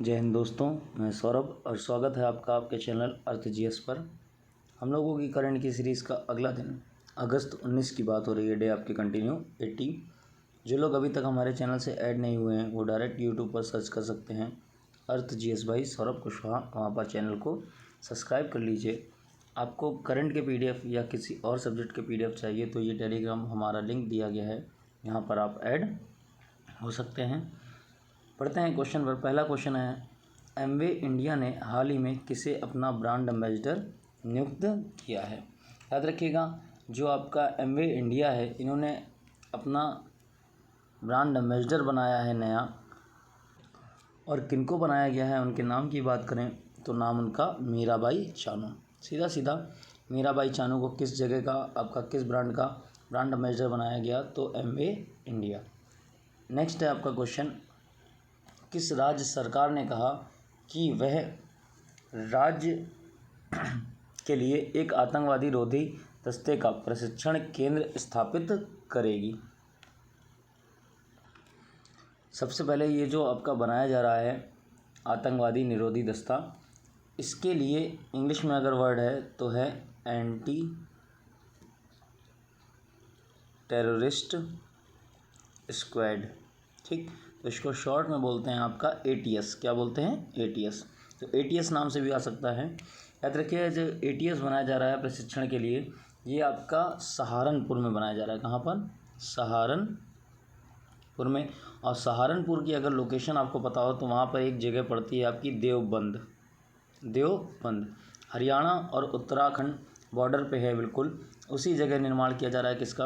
जय हिंद दोस्तों, मैं सौरभ और स्वागत है आपका आपके चैनल अर्थ जीएस पर। हम लोगों की करंट की सीरीज़ का अगला दिन अगस्त 19 की बात हो रही है। डे आपके कंटिन्यू 80। जो लोग अभी तक हमारे चैनल से ऐड नहीं हुए हैं वो डायरेक्ट यूट्यूब पर सर्च कर सकते हैं अर्थ जीएस बाई सौरभ कुशवाहा। वहाँ पर चैनल को सब्सक्राइब कर लीजिए। आपको करंट के PDF या किसी और सब्जेक्ट के PDF चाहिए तो ये टेलीग्राम हमारा लिंक दिया गया है, यहाँ पर आप ऐड हो सकते हैं। पढ़ते हैं क्वेश्चन पर। पहला क्वेश्चन है, एमवे इंडिया ने हाल ही में किसे अपना ब्रांड एम्बेसडर नियुक्त किया है। याद रखिएगा, जो आपका एमवे इंडिया है इन्होंने अपना ब्रांड एम्बेसडर बनाया है नया। और किनको बनाया गया है, उनके नाम की बात करें तो नाम उनका मीराबाई चानू। सीधा सीधा मीराबाई चानू को किस जगह का आपका किस ब्रांड का ब्रांड एम्बेसडर बनाया गया, तो एमवे इंडिया। नेक्स्ट है आपका क्वेश्चन, किस राज्य सरकार ने कहा कि वह राज्य के लिए एक आतंकवादी रोधी दस्ते का प्रशिक्षण केंद्र स्थापित करेगी। सबसे पहले ये जो आपका बनाया जा रहा है आतंकवादी निरोधी दस्ता, इसके लिए इंग्लिश में अगर वर्ड है तो है एंटी टेररिस्ट स्क्वाड। ठीक, तो इसको शॉर्ट में बोलते हैं आपका ATS। क्या बोलते हैं? ATS। तो ATS नाम से भी आ सकता है। याद रखिए, जो ATS बनाया जा रहा है प्रशिक्षण के लिए, ये आपका सहारनपुर में बनाया जा रहा है। कहाँ पर? सहारनपुर में। और सहारनपुर की अगर लोकेशन आपको पता हो तो वहाँ पर एक जगह पड़ती है आपकी देवबंद। हरियाणा और उत्तराखंड बॉर्डर पे है, बिल्कुल उसी जगह निर्माण किया जा रहा है किसका?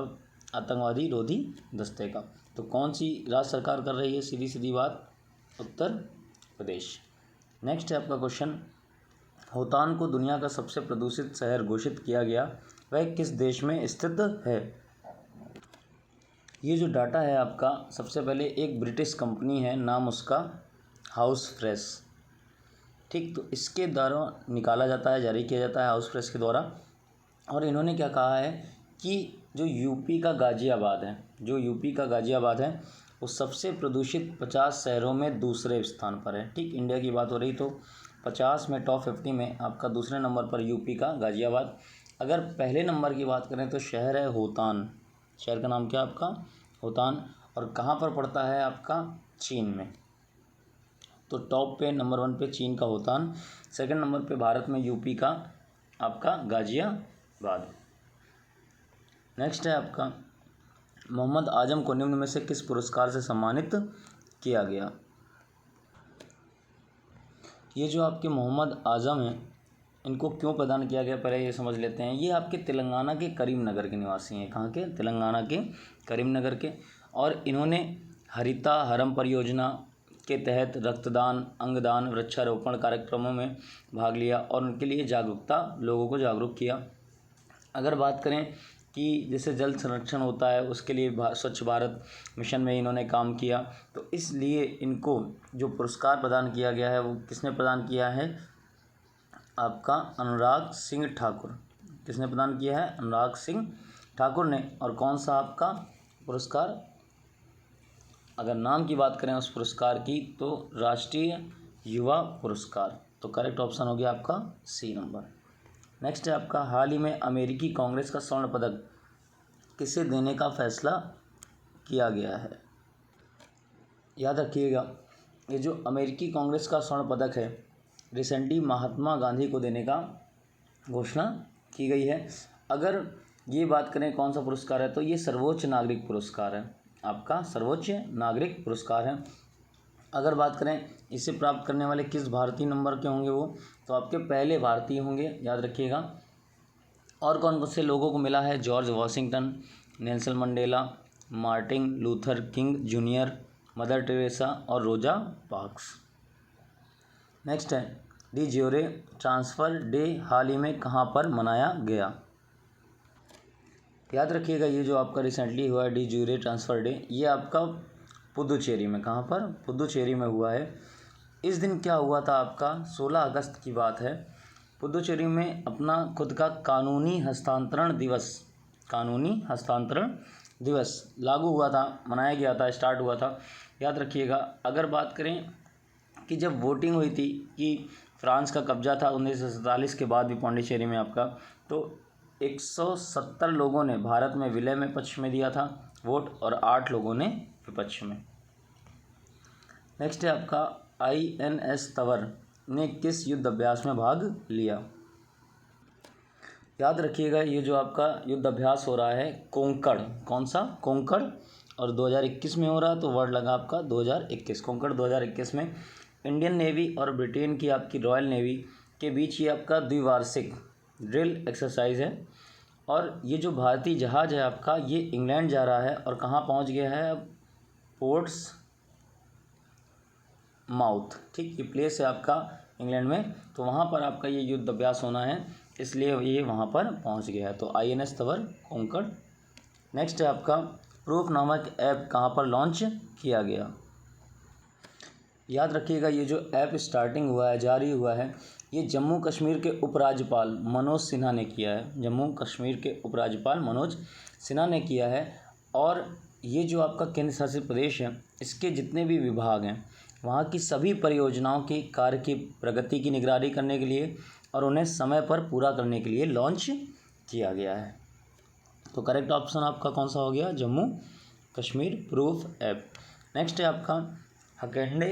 आतंकवादी रोधी दस्ते का। तो कौन सी राज्य सरकार कर रही है? सीधी सीधी बात, उत्तर प्रदेश। नेक्स्ट है आपका क्वेश्चन, होतान को दुनिया का सबसे प्रदूषित शहर घोषित किया गया, वह किस देश में स्थित है? ये जो डाटा है आपका, सबसे पहले एक ब्रिटिश कंपनी है, नाम उसका हाउस फ्रेश। ठीक, तो इसके द्वारा निकाला जाता है, जारी किया जाता है हाउस फ्रेश के द्वारा। और इन्होंने क्या कहा है कि जो यूपी का गाज़ियाबाद है वो सबसे प्रदूषित 50 शहरों में दूसरे स्थान पर है। ठीक, इंडिया की बात हो रही तो 50 में टॉप 50 में आपका दूसरे नंबर पर यूपी का गाज़ियाबाद। अगर पहले नंबर की बात करें तो शहर है होतान। शहर का नाम क्या आपका? होतान। और कहाँ पर पड़ता है आपका? चीन में। तो टॉप पे नंबर 1 पे चीन का होतान, सेकंड नंबर पे भारत में यूपी का आपका गाज़ियाबाद। नेक्स्ट है आपका, मोहम्मद आजम को निम्न में से किस पुरस्कार से सम्मानित किया गया? ये जो आपके मोहम्मद आजम हैं, इनको क्यों प्रदान किया गया, पहले ये समझ लेते हैं। ये आपके तेलंगाना के करीमनगर के निवासी हैं। कहाँ के? तेलंगाना के करीमनगर के। और इन्होंने हरिता हरम परियोजना के तहत रक्तदान, अंगदान, वृक्षारोपण कार्यक्रमों में भाग लिया और उनके लिए लोगों को जागरूक किया। अगर बात करें कि जैसे जल संरक्षण होता है उसके लिए स्वच्छ भारत मिशन में इन्होंने काम किया, तो इसलिए इनको जो पुरस्कार प्रदान किया गया है वो किसने प्रदान किया है? आपका अनुराग सिंह ठाकुर। किसने प्रदान किया है? अनुराग सिंह ठाकुर ने। और कौन सा आपका पुरस्कार? अगर नाम की बात करें उस पुरस्कार की तो राष्ट्रीय युवा पुरस्कार। तो करेक्ट ऑप्शन हो गया आपका C नंबर। नेक्स्ट है आपका, हाल ही में अमेरिकी कांग्रेस का स्वर्ण पदक किसे देने का फैसला किया गया है? याद रखिएगा, ये जो अमेरिकी कांग्रेस का स्वर्ण पदक है रिसेंटली महात्मा गांधी को देने का घोषणा की गई है। अगर ये बात करें कौन सा पुरस्कार है, तो ये सर्वोच्च नागरिक पुरस्कार है, आपका सर्वोच्च नागरिक पुरस्कार है। अगर बात करें इसे प्राप्त करने वाले किस भारतीय नंबर के होंगे वो, तो आपके पहले भारतीय होंगे, याद रखिएगा। और कौन कौन से लोगों को मिला है? George Washington, Nelson Mandela, Martin Luther king junior, mother Teresa और रोजा पार्क्स। नेक्स्ट है, डी ज्यूरे ट्रांसफ़र डे हाल ही में कहाँ पर मनाया गया? याद रखिएगा, ये जो आपका रिसेंटली हुआ है डी ज्यूरे ट्रांसफ़र डे, ये आपका पुदुचेरी में। कहाँ पर? पुदुचेरी में हुआ है। इस दिन क्या हुआ था आपका? 16 अगस्त की बात है। पुदुचेरी में अपना खुद का कानूनी हस्तांतरण दिवस लागू हुआ था, मनाया गया था, स्टार्ट हुआ था। याद रखिएगा, अगर बात करें कि जब वोटिंग हुई थी कि फ्रांस का कब्जा था 1947 के बाद भी पौंडीचेरी में आपका, तो 170 लोगों ने भारत में विलय में पक्ष में दिया था वोट और 8 लोगों ने विपक्ष में। नेक्स्ट है आपका INS तंवर ने किस युद्ध अभ्यास में भाग लिया। याद रखिएगा ये जो आपका युद्ध अभ्यास हो रहा है कोंकण, कौन सा कोंकण, और 2021 में हो रहा, तो वर्ड लगा आपका 2021, कोंकण 2021 में। इंडियन नेवी और ब्रिटेन की आपकी रॉयल नेवी के बीच ये आपका द्विवार्षिक ड्रिल एक्सरसाइज है। और ये जो भारतीय जहाज़ है आपका ये इंग्लैंड जा रहा है और कहाँ पहुँच गया है अब, पोर्ट्स माउथ, ठीक, ये प्लेस है आपका इंग्लैंड में, तो वहाँ पर आपका ये युद्ध अभ्यास होना है, इसलिए ये वहाँ पर पहुँच गया है। तो INS तंवर कोंकण। नेक्स्ट है आपका प्रूफ नामक ऐप कहाँ पर लॉन्च किया गया। याद रखिएगा ये जो ऐप स्टार्टिंग हुआ है, जारी हुआ है, ये जम्मू कश्मीर के उपराज्यपाल मनोज सिन्हा ने किया है। जम्मू कश्मीर के उपराज्यपाल मनोज सिन्हा ने किया है। और ये जो आपका केंद्र शासित प्रदेश है, इसके जितने भी विभाग हैं वहाँ की सभी परियोजनाओं की कार्य की प्रगति की निगरानी करने के लिए और उन्हें समय पर पूरा करने के लिए लॉन्च किया गया है। तो करेक्ट ऑप्शन आपका कौन सा हो गया, Jammu Kashmir proof app. Next है आपका हकेंडे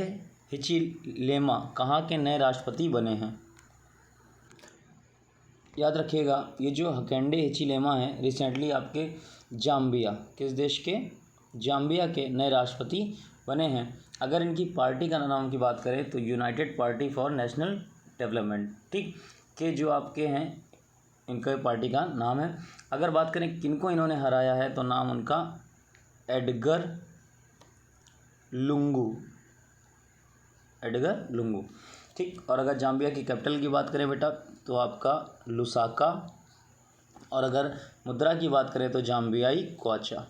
हिचिलेमा कहाँ के नए राष्ट्रपति बने हैं। याद रखिएगा ये जो हकेंडे हिचिलेमा है रिसेंटली आपके जाम्बिया, किस देश के, जाम्बिया के नए राष्ट्रपति बने हैं। अगर इनकी पार्टी का नाम की बात करें तो United party for national development, ठीक, के जो आपके हैं इनका पार्टी का नाम है। अगर बात करें किनको इन्होंने हराया है तो नाम उनका एडगर लुंगू, एडगर लुंगू, ठीक। और अगर जाम्बिया की कैपिटल की बात करें बेटा तो आपका लुसाका, और अगर मुद्रा की बात करें तो जाम्बियाई क्वाचा।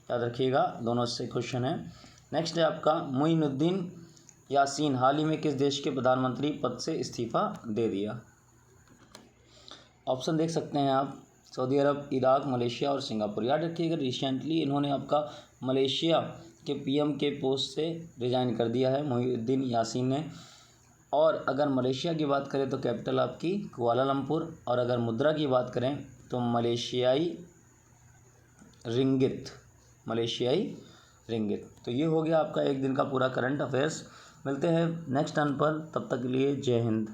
याद रखिएगा दोनों से क्वेश्चन है। नेक्स्ट है आपका मुइनुद्दीन यासीन हाल ही में किस देश के प्रधानमंत्री पद से इस्तीफा दे दिया। ऑप्शन देख सकते हैं आप, सऊदी अरब, इराक, मलेशिया और सिंगापुर। याद रखिएगा रिसेंटली इन्होंने आपका मलेशिया के PM के पोस्ट से रिज़ाइन कर दिया है मुइनुद्दीन यासीन ने। और अगर मलेशिया की बात करें तो कैपिटल आपकी कुआलालंपुर, और अगर मुद्रा की बात करें तो मलेशियाई रिंगित, मलेशियाई रिंगित। तो ये हो गया आपका एक दिन का पूरा करंट अफेयर्स। मिलते हैं नेक्स्ट टर्न पर, तब तक के लिए जय हिंद।